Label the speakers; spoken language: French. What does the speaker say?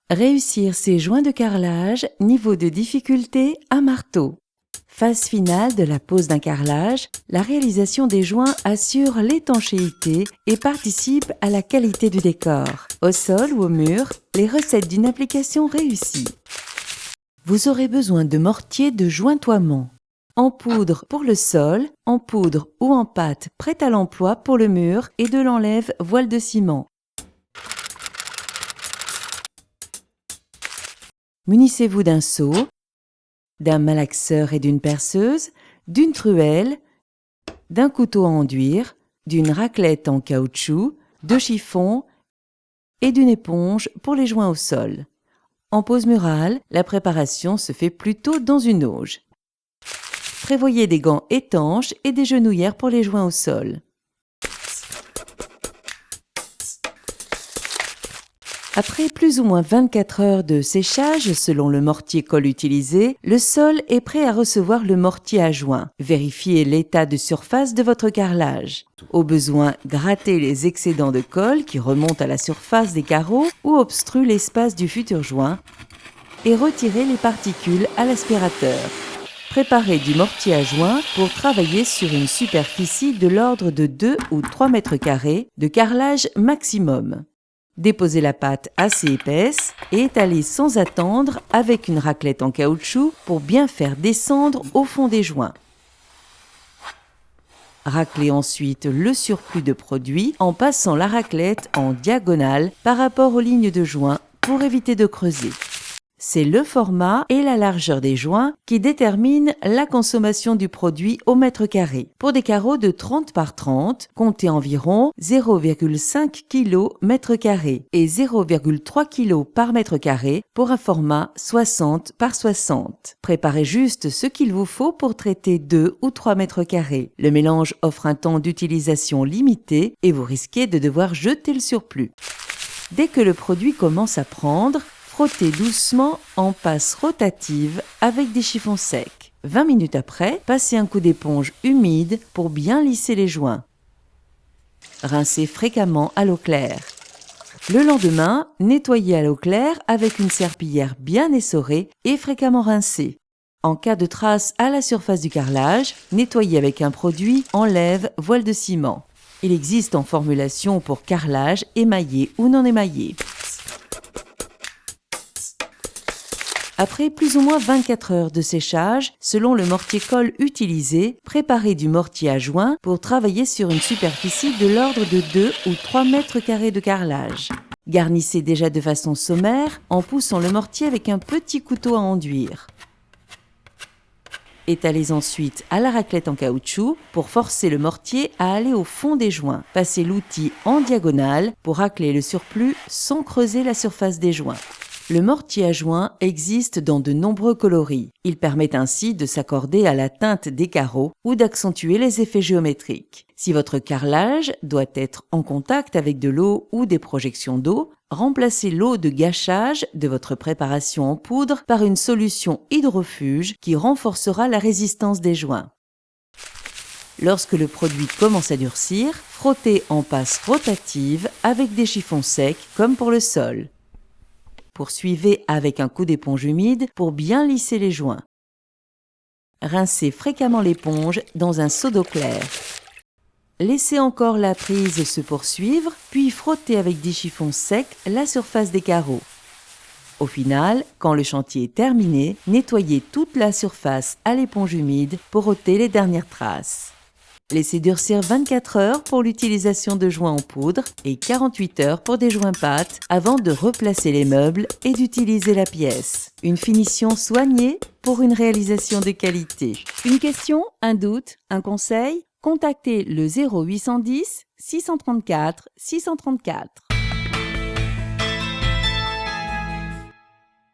Speaker 1: Réussir ces joints de carrelage, niveau de difficulté à marteau. Phase finale de la pose d'un carrelage, la réalisation des joints assure l'étanchéité et participe à la qualité du décor. Au sol ou au mur, les recettes d'une application réussie. Vous aurez besoin de mortier de jointoiement. En poudre pour le sol, en poudre ou en pâte prête à l'emploi pour le mur et de l'enlève voile de ciment. Munissez-vous d'un seau, d'un malaxeur et d'une perceuse, d'une truelle, d'un couteau à enduire, d'une raclette en caoutchouc, de chiffon et d'une éponge pour les joints au sol. En pose murale, la préparation se fait plutôt dans une auge. Prévoyez des gants étanches et des genouillères pour les joints au sol. Après plus ou moins 24 heures de séchage selon le mortier-colle utilisé, le sol est prêt à recevoir le mortier à joint. Vérifiez l'état de surface de votre carrelage. Au besoin, grattez les excédents de colle qui remontent à la surface des carreaux ou obstruent l'espace du futur joint et retirez les particules à l'aspirateur. Préparez du mortier à joint pour travailler sur une superficie de l'ordre de 2 ou 3 mètres carrés de carrelage maximum. Déposez la pâte assez épaisse et étalez sans attendre avec une raclette en caoutchouc pour bien faire descendre au fond des joints. Raclez ensuite le surplus de produit en passant la raclette en diagonale par rapport aux lignes de joint pour éviter de creuser. C'est le format et la largeur des joints qui déterminent la consommation du produit au mètre carré. Pour des carreaux de 30 par 30, comptez environ 0,5 kg mètre carré et 0,3 kg par mètre carré pour un format 60 par 60. Préparez juste ce qu'il vous faut pour traiter 2 ou 3 mètres carrés. Le mélange offre un temps d'utilisation limité et vous risquez de devoir jeter le surplus. Dès que le produit commence à prendre, frottez doucement en passe rotative avec des chiffons secs. 20 minutes après, passez un coup d'éponge humide pour bien lisser les joints. Rincez fréquemment à l'eau claire. Le lendemain, nettoyez à l'eau claire avec une serpillière bien essorée et fréquemment rincée. En cas de traces à la surface du carrelage, nettoyez avec un produit enlève voile de ciment. Il existe en formulation pour carrelage émaillé ou non émaillé. Après plus ou moins 24 heures de séchage, selon le mortier-colle utilisé, préparez du mortier à joint pour travailler sur une superficie de l'ordre de 2 ou 3 mètres carrés de carrelage. Garnissez déjà de façon sommaire en poussant le mortier avec un petit couteau à enduire. Étalez ensuite à la raclette en caoutchouc pour forcer le mortier à aller au fond des joints. Passez l'outil en diagonale pour racler le surplus sans creuser la surface des joints. Le mortier à joint existe dans de nombreux coloris. Il permet ainsi de s'accorder à la teinte des carreaux ou d'accentuer les effets géométriques. Si votre carrelage doit être en contact avec de l'eau ou des projections d'eau, remplacez l'eau de gâchage de votre préparation en poudre par une solution hydrofuge qui renforcera la résistance des joints. Lorsque le produit commence à durcir, frottez en passe rotative avec des chiffons secs comme pour le sol. Poursuivez avec un coup d'éponge humide pour bien lisser les joints. Rincez fréquemment l'éponge dans un seau d'eau claire. Laissez encore la prise se poursuivre, puis frottez avec des chiffons secs la surface des carreaux. Au final, quand le chantier est terminé, nettoyez toute la surface à l'éponge humide pour ôter les dernières traces. Laissez durcir 24 heures pour l'utilisation de joints en poudre et 48 heures pour des joints pâte avant de replacer les meubles et d'utiliser la pièce. Une finition soignée pour une réalisation de qualité. Une question, un doute, un conseil? Contactez le 0810 634 634.